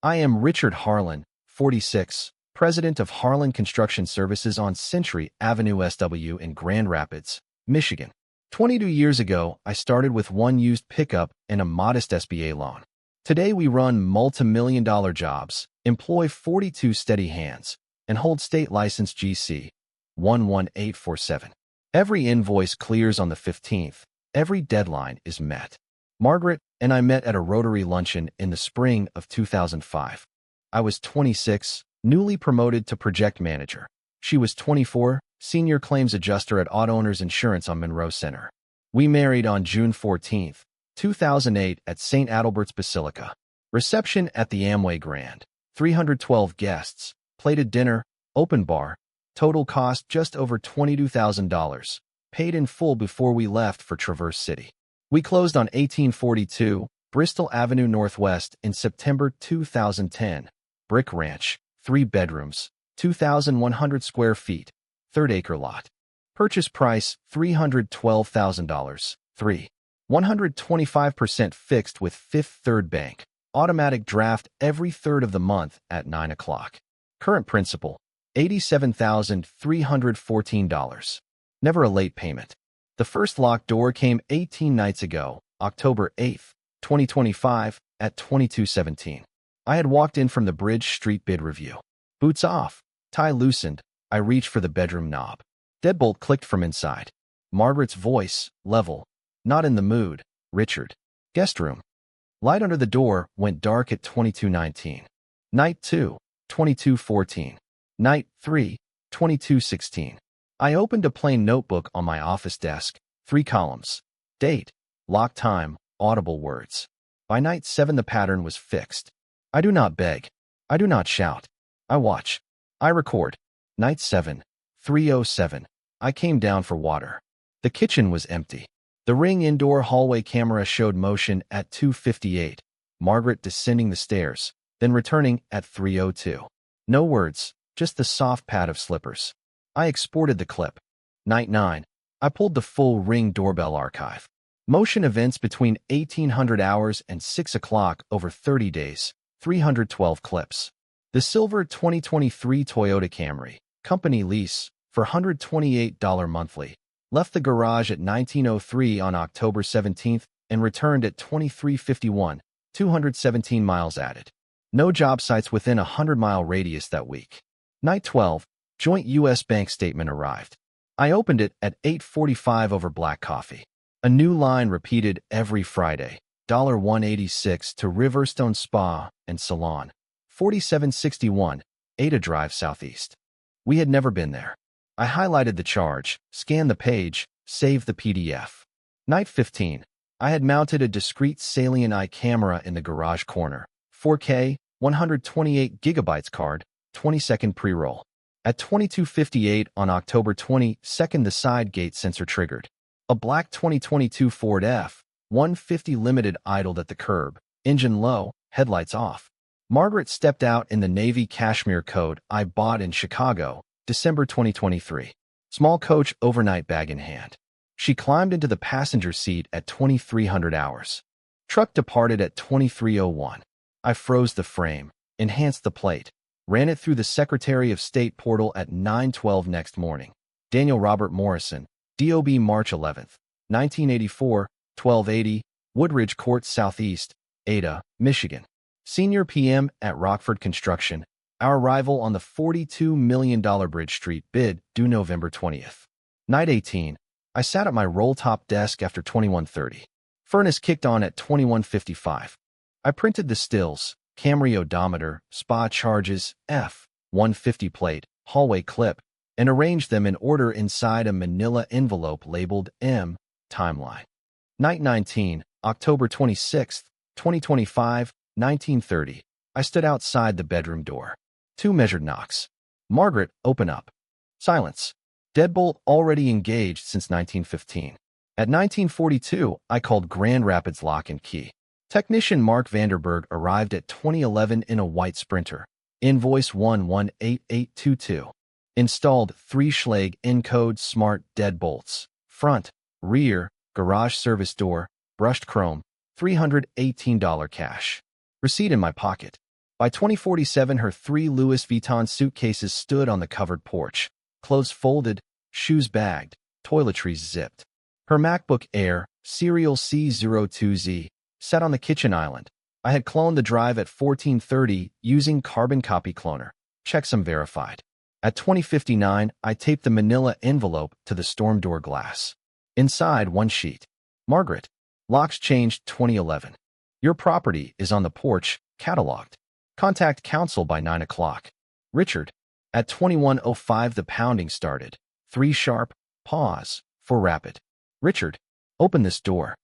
I am Richard Harlan, 46, president of Harlan Construction Services on Century Avenue SW in Grand Rapids, Michigan. 22 years ago, I started with one used pickup and a modest SBA loan. Today we run multi-million-dollar jobs, employ 42 steady hands, and hold state license GC 11847. Every invoice clears on the 15th. Every deadline is met. Margaret and I met at a Rotary luncheon in the spring of 2005. I was 26, newly promoted to project manager. She was 24, senior claims adjuster at Auto Owners Insurance on Monroe Center. We married on June 14, 2008 at St. Adalbert's Basilica. Reception at the Amway Grand. 312 guests. Plated dinner, open bar. Total cost just over $22,000. Paid in full before we left for Traverse City. We closed on 1842 Bristol Avenue Northwest in September 2010. Brick Ranch, 3 bedrooms, 2,100 square feet, 3rd-acre lot. Purchase price $312,000. 125% fixed with Fifth Third Bank. Automatic draft every third of the month at 9 o'clock. Current principal, $87,314. Never a late payment. The first locked door came 18 nights ago, October 8, 2025, at 22:17. I had walked in from the Bridge Street bid review. Boots off, tie loosened, I reached for the bedroom knob. Deadbolt clicked from inside. Margaret's voice, level. Not in the mood, Richard. Guest room. Light under the door went dark at 22:19. Night 2, 22:14. Night 3, 22:16. I opened a plain notebook on my office desk, 3 columns. Date, lock time, audible words. By night 7 the pattern was fixed. I do not beg. I do not shout. I watch. I record. Night 7, 3:07. I came down for water. The kitchen was empty. The Ring indoor hallway camera showed motion at 2:58. Margaret descending the stairs, then returning at 3:02. No words, just the soft pad of slippers. I exported the clip. Night 9. I pulled the full Ring doorbell archive. Motion events between 1800 hours and 6 o'clock over 30 days. 312 clips. The silver 2023 Toyota Camry, company lease, for $128 monthly. Left the garage at 1903 on October 17th and returned at 2351, 217 miles added. No job sites within a 100-mile radius that week. Night 12. Joint U.S. bank statement arrived. I opened it at 8:45 over black coffee. A new line repeated every Friday. $186 to Riverstone Spa and Salon. 4761, Ada Drive Southeast. We had never been there. I highlighted the charge, scanned the page, saved the PDF. Night 15. I had mounted a discrete Salient Eye camera in the garage corner. 4K, 128 gigabytes card, 20-second pre-roll. At 22:58 on October 22nd, the side gate sensor triggered. A black 2022 Ford F-150 Limited idled at the curb, engine low, headlights off. Margaret stepped out in the navy cashmere coat I bought in Chicago, December 2023. Small coach overnight bag in hand. She climbed into the passenger seat at 2300 hours. Truck departed at 23:01. I froze the frame, enhanced the plate. Ran it through the Secretary of State portal at 9:12 next morning. Daniel Robert Morrison, DOB March 11th, 1984, 1280, Woodridge Court Southeast, Ada, Michigan. Senior PM at Rockford Construction. Our arrival on the $42 million Bridge Street bid due November 20th. Night 18. I sat at my roll-top desk after 21:30. Furnace kicked on at 21:55. I printed the stills. Camry odometer, spa charges, F-150 plate, hallway clip, and arranged them in order inside a manila envelope labeled M, timeline. Night 19, October 26, 2025, 19:30. I stood outside the bedroom door. 2 measured knocks. Margaret, open up. Silence. Deadbolt already engaged since 1915. At 1942, I called Grand Rapids Lock and Key. Technician Mark Vanderberg arrived at 2011 in a white Sprinter. Invoice 118822. Installed 3 Schlage Encode Smart deadbolts. Front, rear, garage service door, brushed chrome, $318 cash. Receipt in my pocket. By 2047, her 3 Louis Vuitton suitcases stood on the covered porch, clothes folded, shoes bagged, toiletries zipped. Her MacBook Air, serial C02Z, sat on the kitchen island. I had cloned the drive at 1430 using Carbon Copy Cloner. Checksum verified. At 2059, I taped the manila envelope to the storm door glass. Inside, one sheet. Margaret. Locks changed 2011. Your property is on the porch, cataloged. Contact counsel by 9 o'clock. Richard. At 21:05 the pounding started. 3 sharp, pause, for rapid. Richard. Open this door.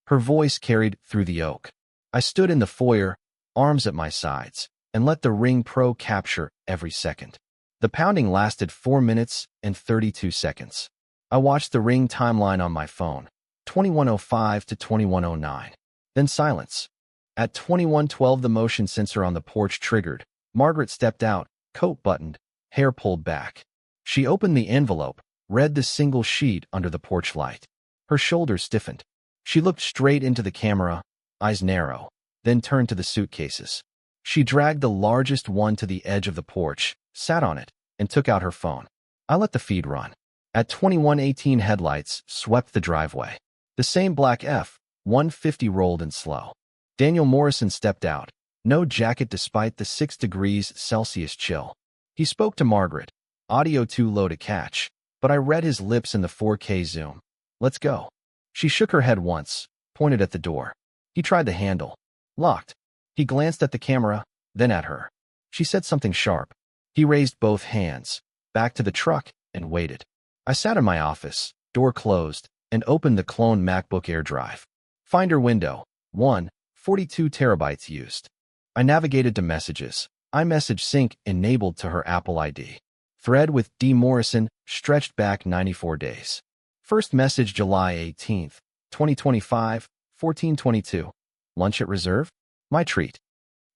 Her voice carried through the oak. I stood in the foyer, arms at my sides, and let the Ring Pro capture every second. The pounding lasted 4 minutes and 32 seconds. I watched the Ring timeline on my phone, 21:05 to 21:09. Then silence. At 21:12 the motion sensor on the porch triggered. Margaret stepped out, coat buttoned, hair pulled back. She opened the envelope, read the single sheet under the porch light. Her shoulders stiffened. She looked straight into the camera, eyes narrow, then turned to the suitcases. She dragged the largest one to the edge of the porch, sat on it, and took out her phone. I let the feed run. At 21:18 headlights swept the driveway. The same black F-150 rolled in slow. Daniel Morrison stepped out, no jacket despite the 6 degrees Celsius chill. He spoke to Margaret, audio too low to catch, but I read his lips in the 4K zoom. Let's go. She shook her head once, pointed at the door. He tried the handle. Locked. He glanced at the camera, then at her. She said something sharp. He raised both hands, back to the truck, and waited. I sat in my office, door closed, and opened the cloned MacBook Air drive. Finder window, 1, 42 terabytes used. I navigated to messages. iMessage sync enabled to her Apple ID. Thread with D. Morrison stretched back 94 days. First message July 18, 2025, 14:22. Lunch at Reserve? My treat.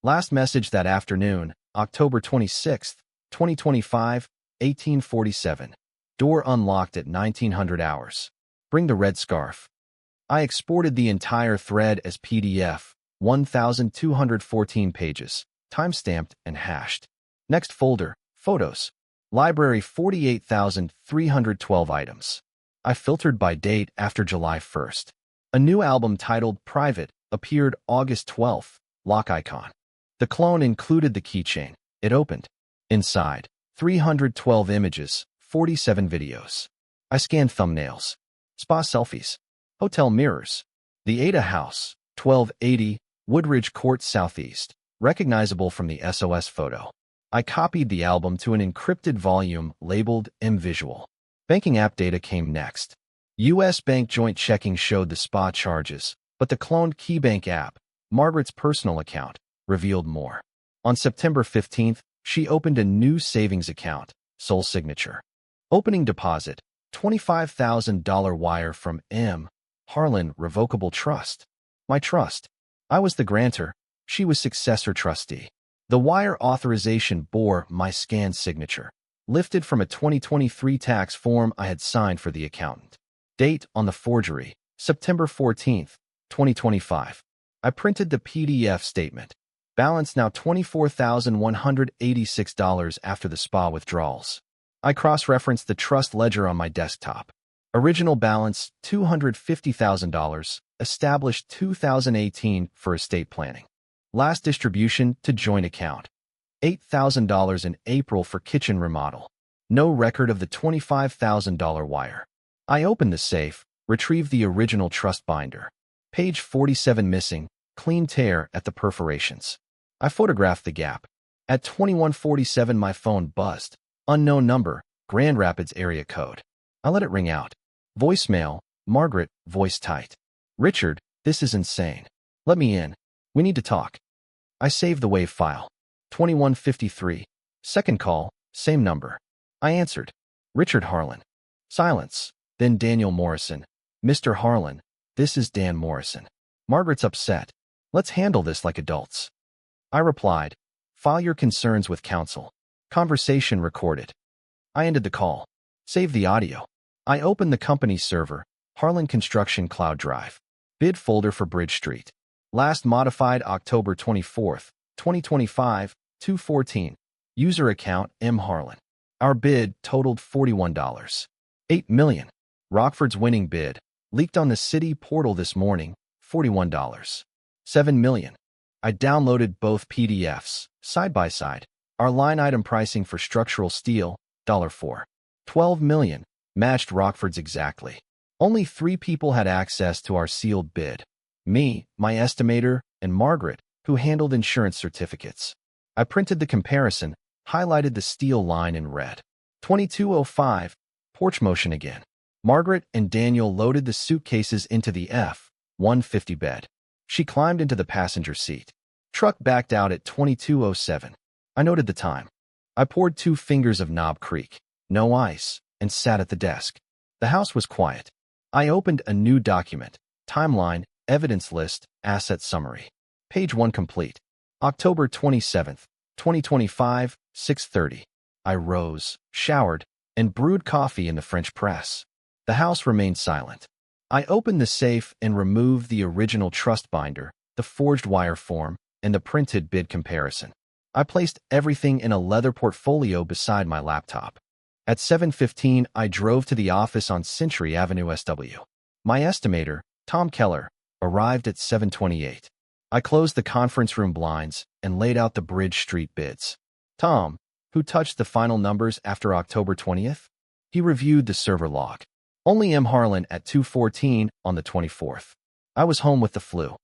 Last message that afternoon, October 26, 2025, 18:47. Door unlocked at 1900 hours. Bring the red scarf. I exported the entire thread as PDF, 1,214 pages, timestamped and hashed. Next folder, photos. Library 48,312 items. I filtered by date after July 1st. A new album titled Private appeared August 12th, lock icon. The clone included the keychain. It opened. Inside, 312 images, 47 videos. I scanned thumbnails. Spa selfies. Hotel mirrors. The Ada House, 1280, Woodridge Court Southeast, recognizable from the SOS photo. I copied the album to an encrypted volume labeled M-Visual. Banking app data came next. U.S. Bank joint checking showed the spa charges, but the cloned KeyBank app, Margaret's personal account, revealed more. On September 15th, she opened a new savings account, sole signature. Opening deposit, $25,000 wire from M. Harlan Revocable Trust. My trust. I was the grantor. She was successor trustee. The wire authorization bore my scanned signature, lifted from a 2023 tax form I had signed for the accountant. Date on the forgery, September 14th, 2025. I printed the PDF statement. Balance now $24,186 after the spa withdrawals. I cross-referenced the trust ledger on my desktop. Original balance, $250,000, established 2018 for estate planning. Last distribution to joint account. $8,000 in April for kitchen remodel. No record of the $25,000 wire. I opened the safe, retrieved the original trust binder. Page 47 missing, clean tear at the perforations. I photographed the gap. At 21:47 my phone buzzed. Unknown number, Grand Rapids area code. I let it ring out. Voicemail, Margaret, voice tight. Richard, this is insane. Let me in. We need to talk. I saved the WAV file. 21:53. Second call, same number. I answered. Richard Harlan. Silence. Then Daniel Morrison. Mr. Harlan, this is Dan Morrison. Margaret's upset. Let's handle this like adults. I replied. File your concerns with counsel. Conversation recorded. I ended the call. Save the audio. I opened the company's server, Harlan Construction Cloud Drive. Bid folder for Bridge Street. Last modified October 24th, 2025, 2/14. User account M. Harlan. Our bid totaled $41. 8 million. Rockford's winning bid, leaked on the city portal this morning, $41. 7 million. I downloaded both PDFs, side by side. Our line item pricing for structural steel, $4. 12 million, matched Rockford's exactly. Only 3 people had access to our sealed bid. Me, my estimator, and Margaret, who handled insurance certificates. I printed the comparison, highlighted the steel line in red. 2205, porch motion again. Margaret and Daniel loaded the suitcases into the F-150 bed. She climbed into the passenger seat. Truck backed out at 2207. I noted the time. I poured 2 fingers of Knob Creek, no ice, and sat at the desk. The house was quiet. I opened a new document, timeline, evidence list, asset summary. Page 1 complete. October 27th, 2025, 6:30. I rose, showered, and brewed coffee in the French press. The house remained silent. I opened the safe and removed the original trust binder, the forged wire form, and the printed bid comparison. I placed everything in a leather portfolio beside my laptop. At 7:15, I drove to the office on Century Avenue SW. My estimator, Tom Keller, arrived at 7:28. I closed the conference room blinds and laid out the Bridge Street bids. Tom, who touched the final numbers after October 20th, he reviewed the server log. Only M. Harlan at 2:14 on the 24th. I was home with the flu.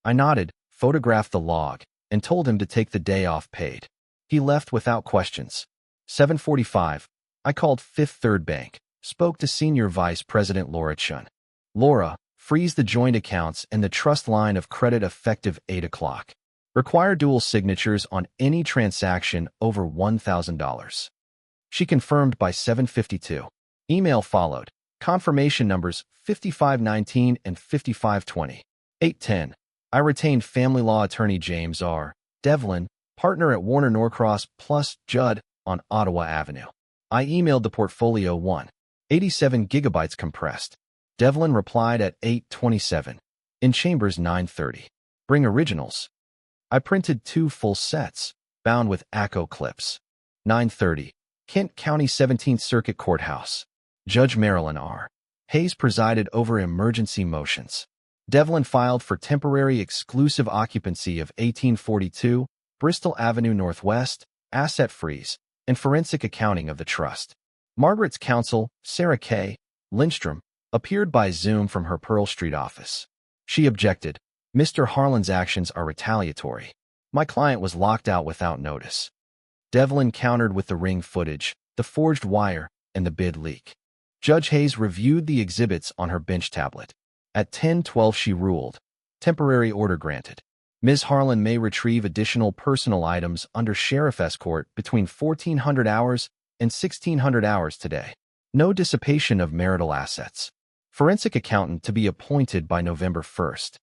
I nodded, photographed the log, and told him to take the day off paid. He left without questions. 7:45. I called Fifth Third Bank, spoke to Senior Vice President Laura Chun. Laura, freeze the joint accounts and the trust line of credit effective 8 o'clock. Require dual signatures on any transaction over $1,000. She confirmed by 7:52. Email followed. Confirmation numbers 5519 and 5520. 8:10. I retained family law attorney James R. Devlin, partner at Warner Norcross plus Judd on Ottawa Avenue. I emailed the portfolio 87 gigabytes compressed. Devlin replied at 8:27. In chambers 9:30. Bring originals. I printed 2 full sets, bound with ACO clips. 9:30. Kent County 17th Circuit Courthouse. Judge Marilyn R. Hayes presided over emergency motions. Devlin filed for temporary exclusive occupancy of 1842 Bristol Avenue Northwest, asset freeze, and forensic accounting of the trust. Margaret's counsel, Sarah K. Lindstrom, appeared by Zoom from her Pearl Street office. She objected. Mr. Harlan's actions are retaliatory. My client was locked out without notice. Devlin countered with the ring footage, the forged wire, and the bid leak. Judge Hayes reviewed the exhibits on her bench tablet. At 10:12 she ruled. Temporary order granted. Ms. Harlan may retrieve additional personal items under Sheriff Escort between 1400 hours and 1600 hours today. No dissipation of marital assets. Forensic accountant to be appointed by November 1st.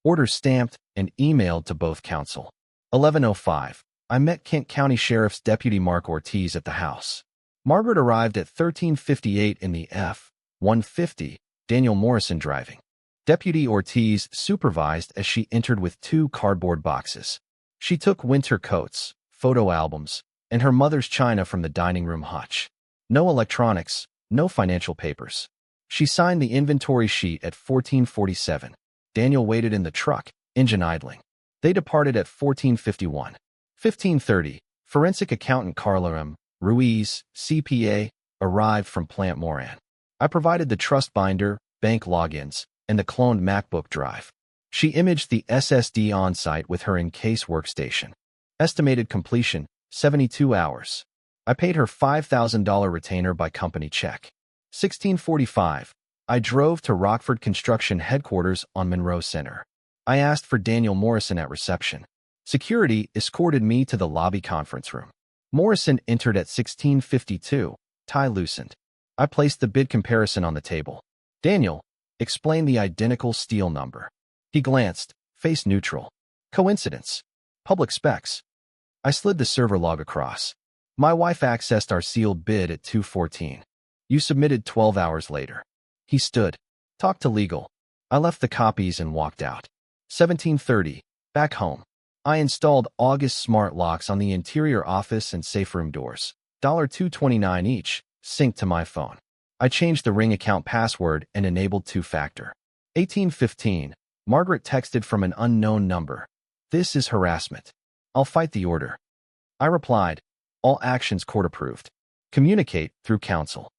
Order stamped and emailed to both counsel. 11:05. I met Kent County Sheriff's Deputy Mark Ortiz at the house. Margaret arrived at 13:58 in the F-150, Daniel Morrison driving. Deputy Ortiz supervised as she entered with 2 cardboard boxes. She took winter coats, photo albums, and her mother's china from the dining room hutch. No electronics, no financial papers. She signed the inventory sheet at 14:47. Daniel waited in the truck, engine idling. They departed at 14:51. 15:30. Forensic accountant Carla M. Ruiz, CPA, arrived from Plant Moran. I provided the trust binder, bank logins, and the cloned MacBook drive. She imaged the SSD on-site with her in-case workstation. Estimated completion, 72 hours. I paid her $5,000 retainer by company check. 16:45. I drove to Rockford Construction headquarters on Monroe Center. I asked for Daniel Morrison at reception. Security escorted me to the lobby conference room. Morrison entered at 16:52, tie loosened. I placed the bid comparison on the table. Daniel, explain the identical steel number. He glanced, face neutral. Coincidence. Public specs. I slid the server log across. My wife accessed our sealed bid at 2:14. You submitted 12 hours later. He stood. Talked to legal. I left the copies and walked out. 17:30. Back home. I installed August smart locks on the interior office and safe room doors. $2.29 each, synced to my phone. I changed the Ring account password and enabled two-factor. 18:15. Margaret texted from an unknown number. This is harassment. I'll fight the order. I replied, all actions court approved. Communicate through counsel.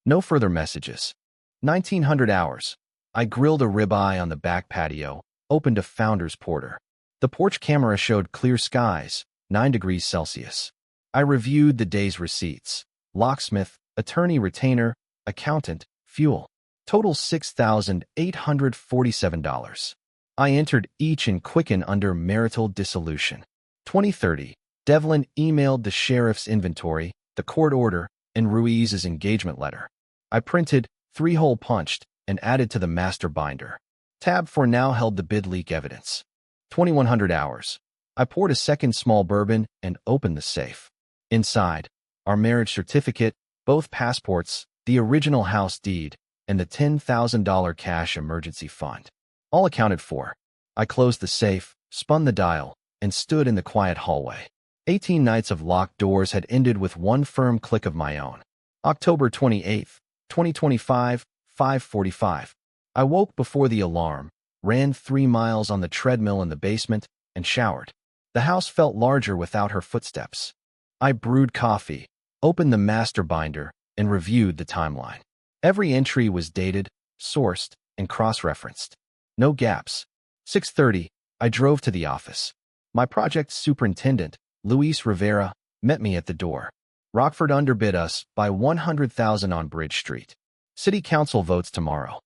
No further messages. 1900 hours. I grilled a ribeye on the back patio, opened a Founder's Porter. The porch camera showed clear skies, 9 degrees Celsius. I reviewed the day's receipts. Locksmith, attorney retainer, accountant, fuel. Total $6,847. I entered each in Quicken under marital dissolution. 2030. Devlin emailed the sheriff's inventory, the court order, and Ruiz's engagement letter. I printed, 3-hole punched, and added to the master binder. Tab 4 now held the bid leak evidence. 2100 hours. I poured a second small bourbon and opened the safe. Inside, our marriage certificate, both passports, the original house deed, and the $10,000 cash emergency fund. All accounted for. I closed the safe, spun the dial, and stood in the quiet hallway. 18 nights of locked doors had ended with one firm click of my own. October 28, 2025, 5:45. I woke before the alarm, ran 3 miles on the treadmill in the basement, and showered. The house felt larger without her footsteps. I brewed coffee, opened the master binder, and reviewed the timeline. Every entry was dated, sourced, and cross-referenced. No gaps. 6:30, I drove to the office. My project superintendent, Luis Rivera, met me at the door. Rockford underbid us by $100,000 on Bridge Street. City Council votes tomorrow.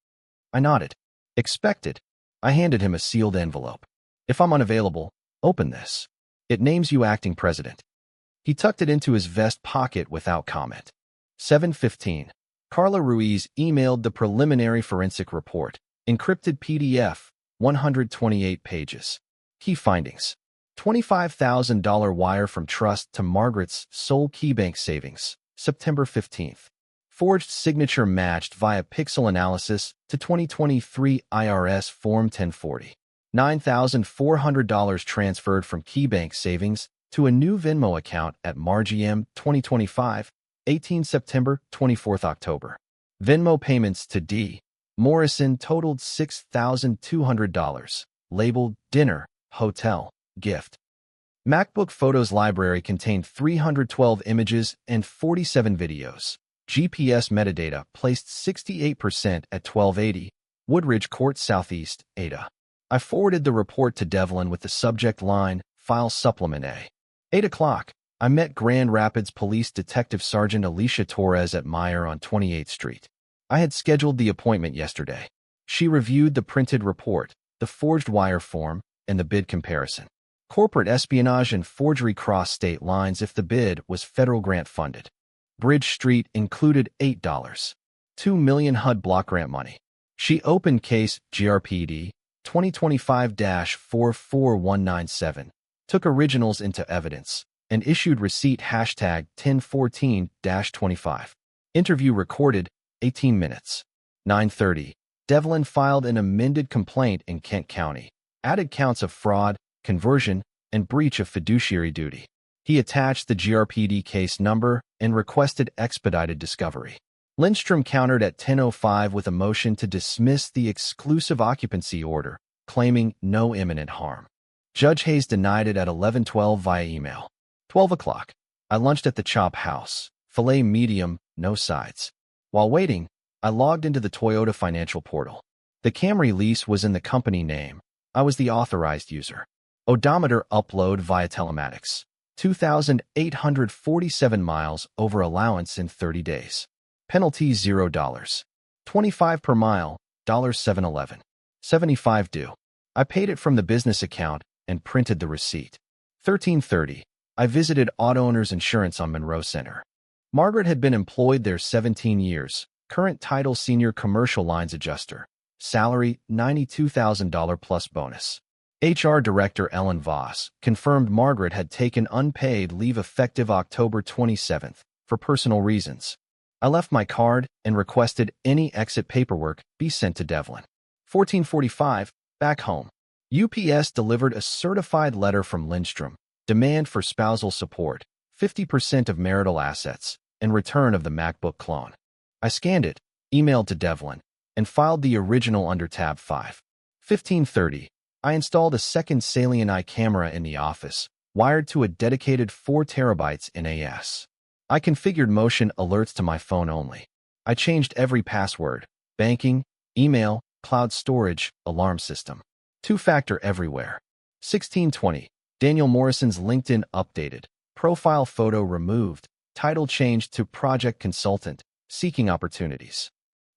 I nodded. Expected. I handed him a sealed envelope. If I'm unavailable, open this. It names you acting president. He tucked it into his vest pocket without comment. 7:15. Carla Ruiz emailed the preliminary forensic report. Encrypted PDF, 128 pages. Key findings. $25,000 wire from trust to Margaret's sole KeyBank savings, September 15th. Forged signature matched via pixel analysis to 2023 IRS Form 1040. $9,400 transferred from KeyBank savings to a new Venmo account at MarGM 2025, 18 September, 24 October. Venmo payments to D. Morrison totaled $6,200, labeled dinner, hotel, gift. MacBook Photos library contained 312 images and 47 videos. GPS metadata placed 68% at 1280, Woodridge Court Southeast, Ada. I forwarded the report to Devlin with the subject line, File Supplement A. 8 o'clock, I met Grand Rapids Police Detective Sergeant Alicia Torres at Meyer on 28th Street. I had scheduled the appointment yesterday. She reviewed the printed report, the forged wire form, and the bid comparison. Corporate espionage and forgery cross state lines if the bid was federal grant funded. Bridge Street included $8. $2 million HUD block grant money. She opened case GRPD 2025-44197, took originals into evidence, and issued receipt hashtag 1014-25. Interview recorded, 18 minutes. 9:30. Devlin filed an amended complaint in Kent County, added counts of fraud, conversion, and breach of fiduciary duty. He attached the GRPD case number and requested expedited discovery. Lindstrom countered at 10:05 with a motion to dismiss the exclusive occupancy order, claiming no imminent harm. Judge Hayes denied it at 11:12 via email. 12 o'clock. I lunched at the Chop House, filet medium, no sides. While waiting, I logged into the Toyota financial portal. The Camry lease was in the company name. I was the authorized user. Odometer upload via telematics. 2,847 miles over allowance in 30 days. Penalty $0. 25 per mile, $7.11. 75 due. I paid it from the business account and printed the receipt. 13:30. I visited Auto Owners Insurance on Monroe Center. Margaret had been employed there 17 years. Current title Senior Commercial Lines Adjuster. Salary $92,000 plus bonus. HR Director Ellen Voss confirmed Margaret had taken unpaid leave effective October 27th for personal reasons. I left my card and requested any exit paperwork be sent to Devlin. 14:45, back home. UPS delivered a certified letter from Lindstrom, demand for spousal support, 50% of marital assets, and return of the MacBook clone. I scanned it, emailed to Devlin, and filed the original under tab 5. 15:30. I installed a second Salient Eye camera in the office, wired to a dedicated 4 terabytes NAS. I configured motion alerts to my phone only. I changed every password, banking, email, cloud storage, alarm system. 2-factor everywhere. 16:20. Daniel Morrison's LinkedIn updated. Profile photo removed. Title changed to Project Consultant, seeking opportunities.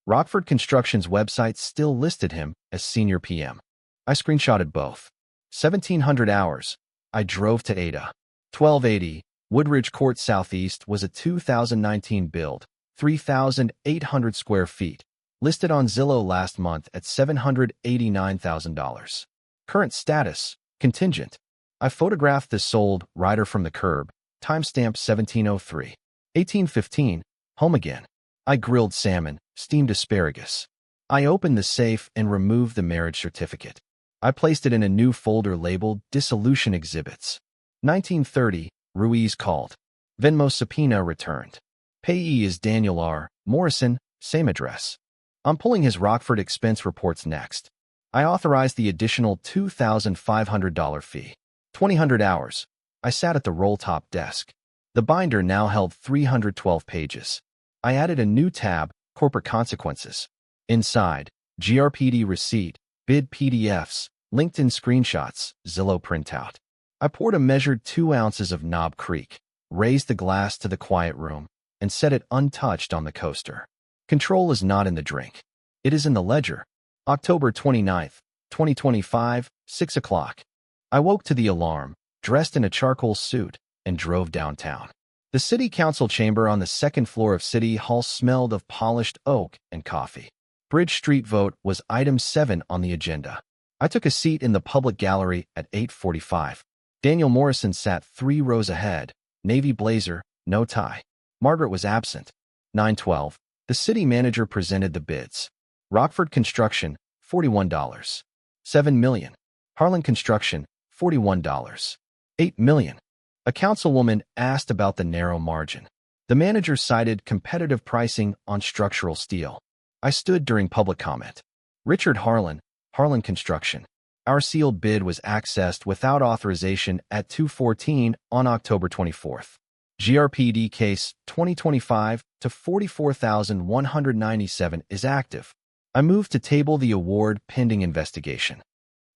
Rockford Construction's website still listed him as Senior PM. I screenshotted both. 1700 hours. I drove to Ada. 1280. Woodridge Court Southeast was a 2019 build, 3,800 square feet. Listed on Zillow last month at $789,000. Current status, contingent. I photographed the sold rider from the curb, timestamp 1703. 1815, home again. I grilled salmon, steamed asparagus. I opened the safe and removed the marriage certificate. I placed it in a new folder labeled Dissolution Exhibits. 1930, Ruiz called. Venmo subpoena returned. Payee is Daniel R. Morrison, same address. I'm pulling his Rockford expense reports next. I authorized the additional $2,500 fee. 2000 hours. I sat at the roll-top desk. The binder now held 312 pages. I added a new tab, Corporate Consequences. Inside, GRPD receipt, bid PDFs, LinkedIn screenshots, Zillow printout. I poured a measured 2 ounces of Knob Creek, raised the glass to the quiet room, and set it untouched on the coaster. Control is not in the drink. It is in the ledger. October 29th, 2025, 6 o'clock. I woke to the alarm, dressed in a charcoal suit, and drove downtown. The city council chamber on the 2nd floor of City Hall smelled of polished oak and coffee. Bridge Street vote was item 7 on the agenda. I took a seat in the public gallery at 8:45. Daniel Morrison sat 3 rows ahead, navy blazer, no tie. Margaret was absent. 9:12. The city manager presented the bids. Rockford Construction, $41. 7 million. Harlan Construction, $41. 8 million. A councilwoman asked about the narrow margin. The manager cited competitive pricing on structural steel. I stood during public comment. Richard Harlan, Harlan Construction. Our sealed bid was accessed without authorization at 2:14 on October 24th. GRPD case 2025 to 44,197 is active. I moved to table the award pending investigation.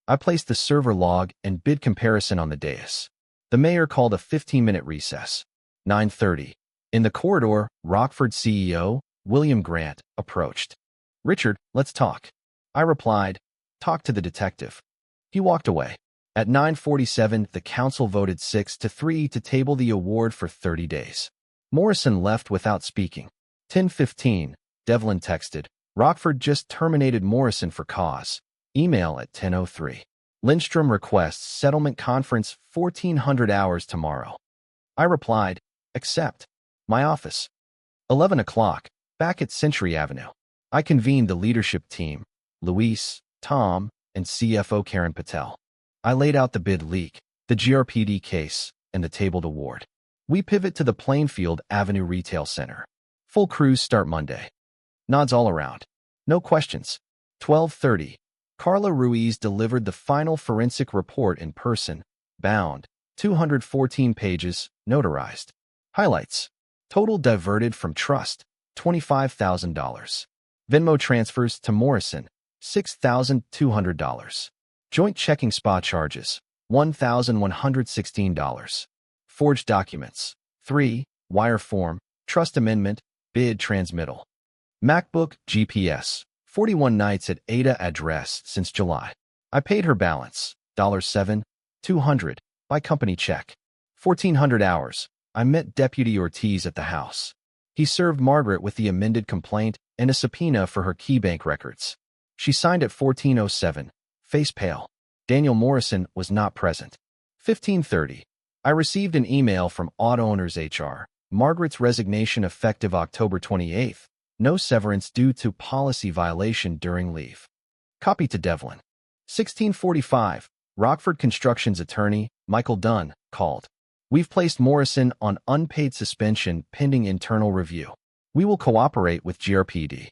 I placed the server log and bid comparison on the dais. The mayor called a 15-minute recess. 9:30. In the corridor, Rockford CEO, William Grant, approached. Richard, let's talk. I replied, talk to the detective. He walked away. At 9:47, the council voted 6-3 to table the award for 30 days. Morrison left without speaking. 10:15, Devlin texted, Rockford just terminated Morrison for cause. Email at 10:03. Lindstrom requests settlement conference 1400 hours tomorrow. I replied, accept. My office. 11 o'clock, back at Century Avenue. I convened the leadership team, Luis, Tom, and CFO Karen Patel. I laid out the bid leak, the GRPD case, and the tabled award. We pivot to the Plainfield Avenue Retail Center. Full crews start Monday. Nods all around. No questions. 12:30. Carla Ruiz delivered the final forensic report in person, bound, 214 pages, notarized. Highlights. Total diverted from trust, $25,000. Venmo transfers to Morrison, $6,200. Joint checking spa charges, $1,116. Forged documents. 3. Wire form, trust amendment, bid transmittal. MacBook, GPS. 41 nights at Ada address since July. I paid her balance, $7,200, by company check. 1400 hours. I met Deputy Ortiz at the house. He served Margaret with the amended complaint and a subpoena for her key bank records. She signed at 14:07, face pale. Daniel Morrison was not present. 15:30. I received an email from Auto Owners HR. Margaret's resignation effective October 28th. No severance due to policy violation during leave. Copy to Devlin. 16:45. Rockford Construction's attorney, Michael Dunn, called. We've placed Morrison on unpaid suspension pending internal review. We will cooperate with GRPD.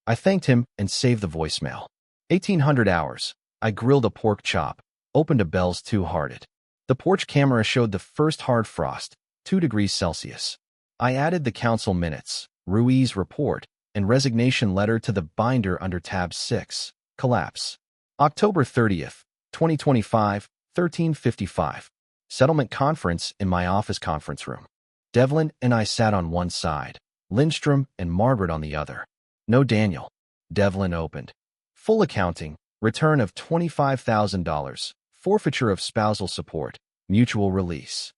I thanked him and saved the voicemail. 1800 hours. I grilled a pork chop, opened a Bell's Two-Hearted. The porch camera showed the first hard frost, 2 degrees Celsius. I added the council minutes, Ruiz report, and resignation letter to the binder under tab 6, collapse. October 30th, 2025, 13:55. Settlement conference in my office conference room. Devlin and I sat on one side, Lindstrom and Margaret on the other. No Daniel. Devlin opened. Full accounting, return of $25,000, forfeiture of spousal support, mutual release.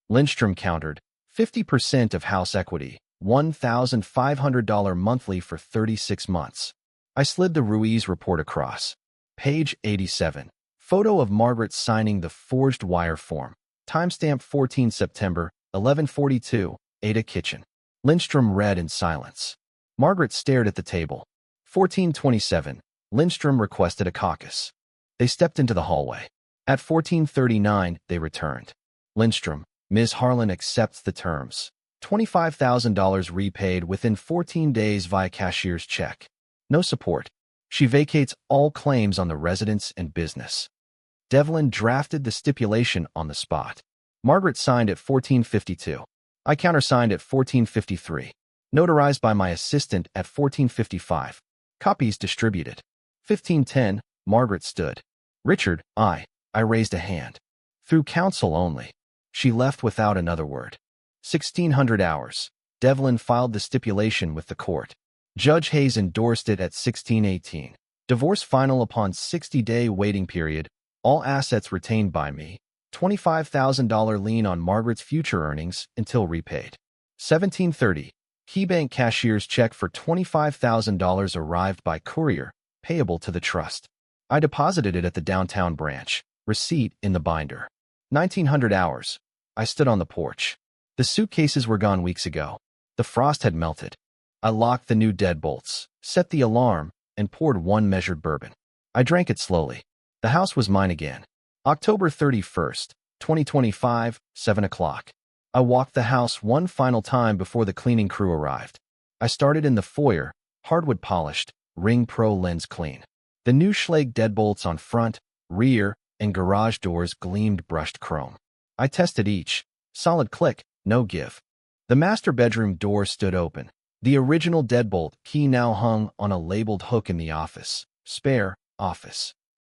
Lindstrom countered, 50% of house equity, $1,500 monthly for 36 months. I slid the Ruiz report across. Page 87. Photo of Margaret signing the forged wire form. Timestamp 14 September, 11:42, Ada Kitchen. Lindstrom read in silence. Margaret stared at the table. 14:27. Lindstrom requested a caucus. They stepped into the hallway. At 14:39, they returned. Lindstrom, Ms. Harlan accepts the terms. $25,000 repaid within 14 days via cashier's check. No support. She vacates all claims on the residence and business. Devlin drafted the stipulation on the spot. Margaret signed at 14:52. I countersigned at 14:53. Notarized by my assistant at 14:55. Copies distributed. 15:10. Margaret stood. Richard, I raised a hand. Through counsel only. She left without another word. 1600 hours. Devlin filed the stipulation with the court. Judge Hayes endorsed it at 1618. Divorce final upon 60-day waiting period. All assets retained by me. $25,000 lien on Margaret's future earnings until repaid. 1730. KeyBank cashier's check for $25,000 arrived by courier, payable to the trust. I deposited it at the downtown branch. Receipt in the binder. 1900 hours. I stood on the porch. The suitcases were gone weeks ago. The frost had melted. I locked the new deadbolts, set the alarm, and poured one measured bourbon. I drank it slowly. The house was mine again. October 31st, 2025, 7 o'clock. I walked the house one final time before the cleaning crew arrived. I started in the foyer, hardwood polished, Ring Pro lens clean. The new Schlage deadbolts on front, rear, and garage doors gleamed brushed chrome. I tested each. Solid click, no give. The master bedroom door stood open. The original deadbolt key now hung on a labeled hook in the office. Spare, office.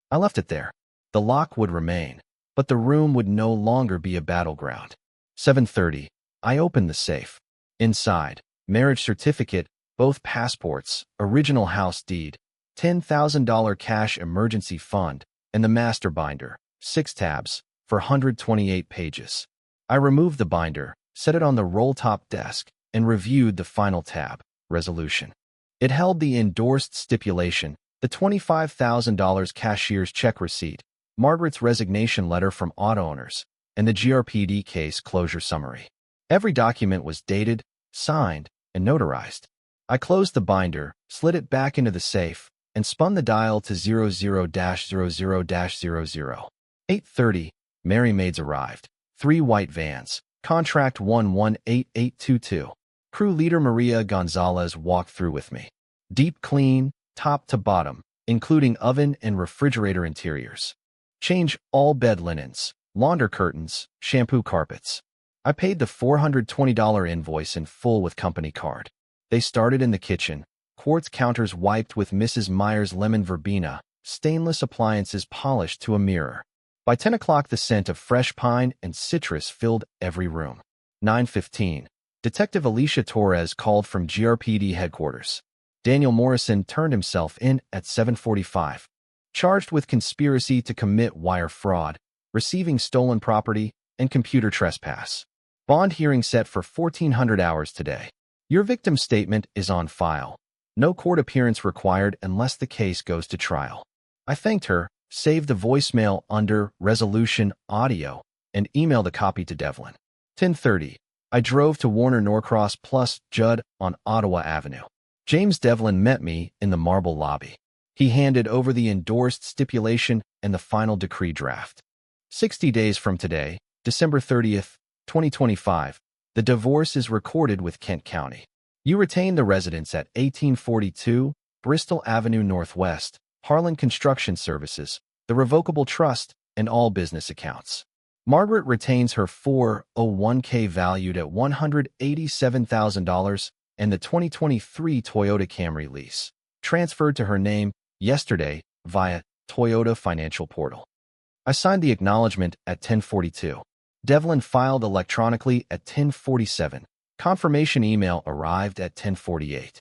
I left it there. The lock would remain, but the room would no longer be a battleground. 7:30. I opened the safe. Inside, marriage certificate, both passports, original house deed, $10,000 cash emergency fund, and the master binder, 6 tabs, for 128 pages. I removed the binder, set it on the roll-top desk, and reviewed the final tab, resolution. It held the endorsed stipulation, the $25,000 cashier's check receipt, Margaret's resignation letter from auto owners, and the GRPD case closure summary. Every document was dated, signed, and notarized. I closed the binder, slid it back into the safe, and spun the dial to 00-00-00. 8:30, Merry Maids arrived. 3 white vans. Contract 118822. Crew leader Maria Gonzalez walked through with me. Deep clean, top to bottom, including oven and refrigerator interiors. Change all bed linens, launder curtains, shampoo carpets. I paid the $420 invoice in full with company card. They started in the kitchen, quartz counters wiped with Mrs. Meyer's lemon verbena, stainless appliances polished to a mirror. By 10 o'clock, the scent of fresh pine and citrus filled every room. 9:15. Detective Alicia Torres called from GRPD headquarters. Daniel Morrison turned himself in at 7:45. Charged with conspiracy to commit wire fraud, receiving stolen property, and computer trespass. Bond hearing set for 1400 hours today. Your victim's statement is on file. No court appearance required unless the case goes to trial. I thanked her, saved the voicemail under Resolution Audio, and emailed a copy to Devlin. 10:30. I drove to Warner Norcross plus Judd on Ottawa Avenue. James Devlin met me in the marble lobby. He handed over the endorsed stipulation and the final decree draft. 60 days from today, December 30th, 2025, the divorce is recorded with Kent County. You retain the residence at 1842 Bristol Avenue Northwest, Harlan Construction Services, the revocable trust, and all business accounts. Margaret retains her 401k valued at $187,000 and the 2023 Toyota Camry lease, transferred to her name yesterday via Toyota Financial Portal. I signed the acknowledgement at 10:42. Devlin filed electronically at 10:47. Confirmation email arrived at 10:48.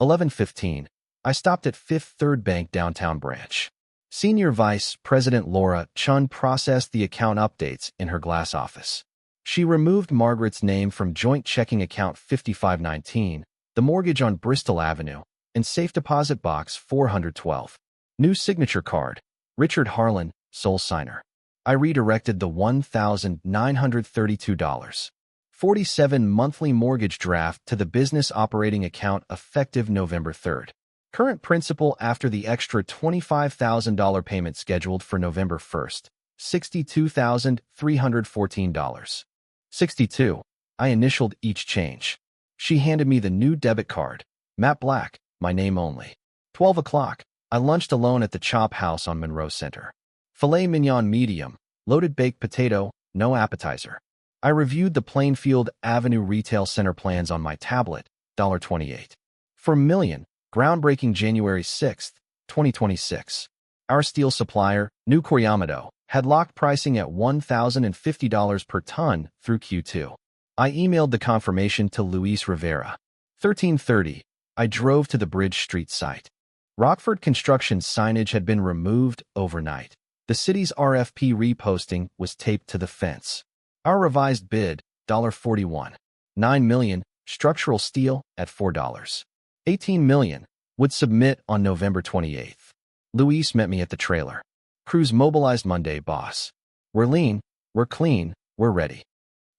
11:15. I stopped at Fifth Third Bank downtown branch. Senior Vice President Laura Chun processed the account updates in her glass office. She removed Margaret's name from joint checking account 5519, the mortgage on Bristol Avenue, and safe deposit box 412. New signature card, Richard Harlan, sole signer. I redirected the $1,932.47 monthly mortgage draft to the business operating account effective November 3rd. Current principal after the extra $25,000 payment scheduled for November 1st, $62,314. 62. I initialed each change. She handed me the new debit card, matte black, my name only. 12 o'clock. I lunched alone at the Chop House on Monroe Center. Filet mignon medium, loaded baked potato, no appetizer. I reviewed the Plainfield Avenue Retail Center plans on my tablet, $1.28. For million, groundbreaking January 6, 2026. Our steel supplier, Nucor Yamato, had locked pricing at $1,050 per ton through Q2. I emailed the confirmation to Luis Rivera. 13:30. I drove to the Bridge Street site. Rockford construction signage had been removed overnight. The city's RFP reposting was taped to the fence. Our revised bid, $41. $9 million, structural steel at $4. $18 million, would submit on November 28th. Luis met me at the trailer. Crews mobilized Monday, boss. We're lean, we're clean, we're ready.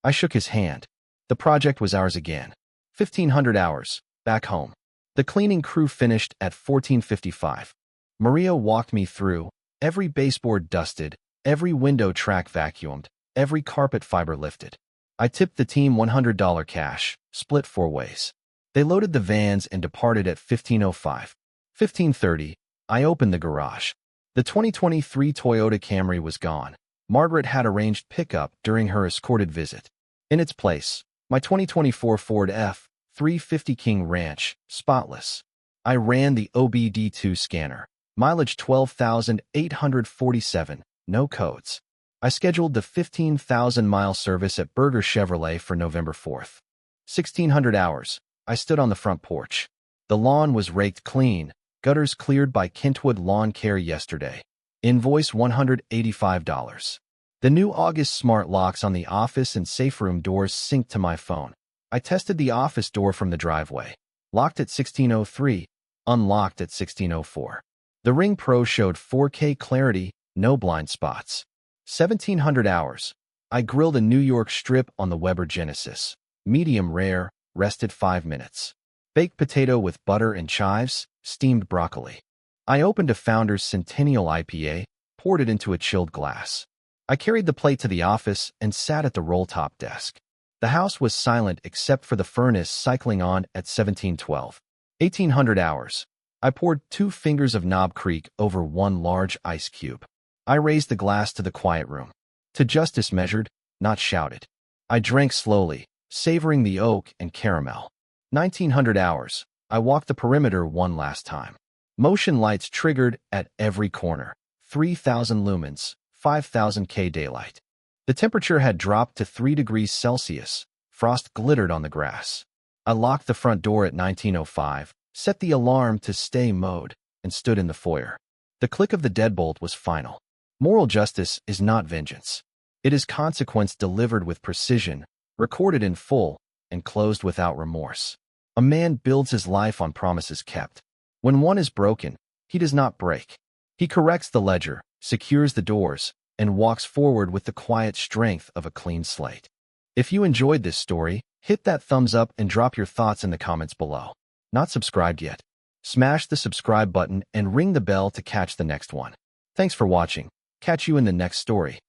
I shook his hand. The project was ours again. 1,500 hours, back home. The cleaning crew finished at 14:55. Maria walked me through, every baseboard dusted, every window track vacuumed, every carpet fiber lifted. I tipped the team $100 cash, split 4 ways. They loaded the vans and departed at 15:05. 15:30, I opened the garage. The 2023 Toyota Camry was gone. Margaret had arranged pickup during her escorted visit. In its place, my 2024 Ford F-350 King Ranch, spotless. I ran the OBD2 scanner. Mileage 12,847, no codes. I scheduled the 15,000-mile service at Berger Chevrolet for November 4th. 1,600 hours. I stood on the front porch. The lawn was raked clean, gutters cleared by Kentwood Lawn Care yesterday. Invoice $185. The new August smart locks on the office and safe room doors synced to my phone. I tested the office door from the driveway. Locked at 1603, unlocked at 1604. The Ring Pro showed 4K clarity, no blind spots. 1,700 hours. I grilled a New York strip on the Weber Genesis. Medium rare, rested 5 minutes. Baked potato with butter and chives, steamed broccoli. I opened a Founder's Centennial IPA, poured it into a chilled glass. I carried the plate to the office and sat at the roll-top desk. The house was silent except for the furnace cycling on at 1712. 1,800 hours. I poured 2 fingers of Knob Creek over 1 large ice cube. I raised the glass to the quiet room. To justice measured, not shouted. I drank slowly, savoring the oak and caramel. 1,900 hours. I walked the perimeter one last time. Motion lights triggered at every corner. 3,000 lumens, 5,000 K daylight. The temperature had dropped to 3 degrees Celsius. Frost glittered on the grass. I locked the front door at 19:05, set the alarm to stay mode, and stood in the foyer. The click of the deadbolt was final. Moral justice is not vengeance. It is consequence delivered with precision, recorded in full, and closed without remorse. A man builds his life on promises kept. When one is broken, he does not break. He corrects the ledger, secures the doors, and walks forward with the quiet strength of a clean slate. If you enjoyed this story, hit that thumbs up and drop your thoughts in the comments below. Not subscribed yet? Smash the subscribe button and ring the bell to catch the next one. Thanks for watching. Catch you in the next story.